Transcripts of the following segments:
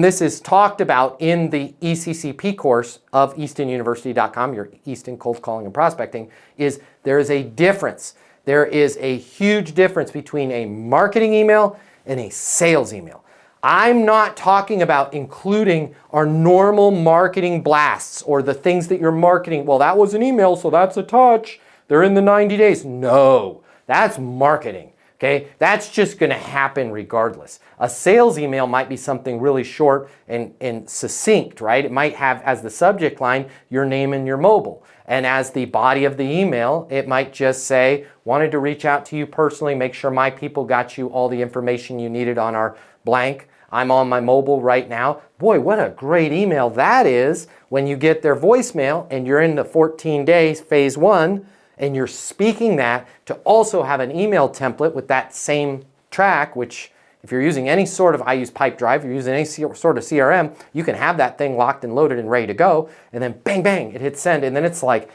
This is talked about in the ECCP course of eastonuniversity.com, your Easton Cold Calling and Prospecting, is there is a difference. There is a huge difference between a marketing email and a sales email. I'm not talking about including our normal marketing blasts or the things that you're marketing. Well, that was an email, so that's a touch. They're in the 90 days. No, that's marketing. Okay, that's just going to happen regardless. A sales email might be something really short and succinct, right? It might have as the subject line your name and your mobile. And as the body of the email, it might just say, wanted to reach out to you personally, make sure my people got you all the information you needed on our blank. I'm on my mobile right now. Boy, what a great email that is when you get their voicemail and you're in the 14 days, phase 1, and you're speaking that to also have an email template with that same track, which if you're using any sort of, I use Pipedrive, if you're using any sort of CRM, you can have that thing locked and loaded and ready to go, and then bang, bang, it hits send, and then it's like,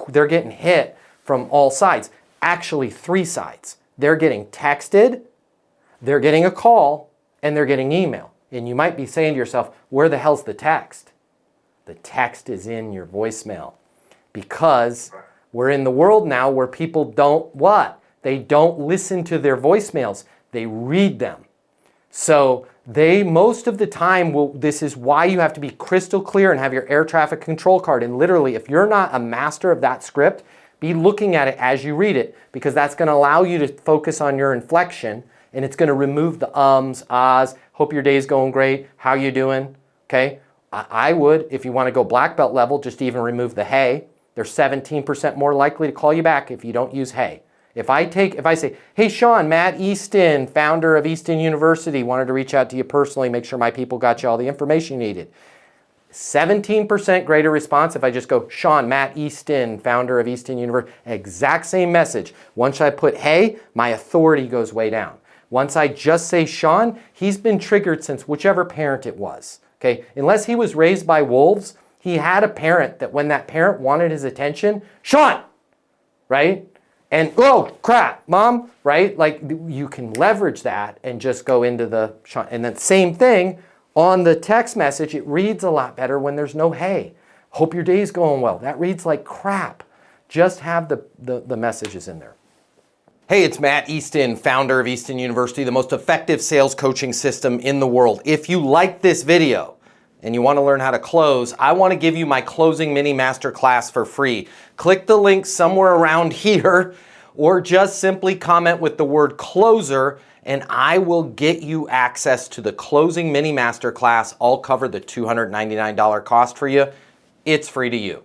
they're getting hit from all sides. Actually, 3 sides. They're getting texted, they're getting a call, and they're getting email. And you might be saying to yourself, where the hell's the text? The text is in your voicemail, because we're in the world now where people don't what? They don't listen to their voicemails. They read them. So they, most of the time, this is why you have to be crystal clear and have your air traffic control card. And literally, if you're not a master of that script, be looking at it as you read it, because that's going to allow you to focus on your inflection, and it's going to remove the ums, ahs, hope your day's going great, how you doing, okay? I would, if you want to go black belt level, just even remove the hey. They're 17% more likely to call you back if you don't use hey. If I say, hey Sean, Matt Easton, founder of Easton University, wanted to reach out to you personally, make sure my people got you all the information you needed. 17% greater response if I just go, Sean, Matt Easton, founder of Easton University, exact same message. Once I put hey, my authority goes way down. Once I just say Sean, he's been triggered since whichever parent it was. Okay, unless he was raised by wolves, he had a parent that when that parent wanted his attention, Sean, right? And, oh, crap, mom, right? Like you can leverage that and just go into the Sean. And then same thing on the text message, it reads a lot better when there's no hey. Hope your day's going well. That reads like crap. Just have the messages in there. Hey, it's Matt Easton, founder of Easton University, the most effective sales coaching system in the world. If you like this video, and you want to learn how to close, I want to give you my closing mini masterclass for free. Click the link somewhere around here, or just simply comment with the word closer, and I will get you access to the closing mini masterclass. I'll cover the $299 cost for you. It's free to you.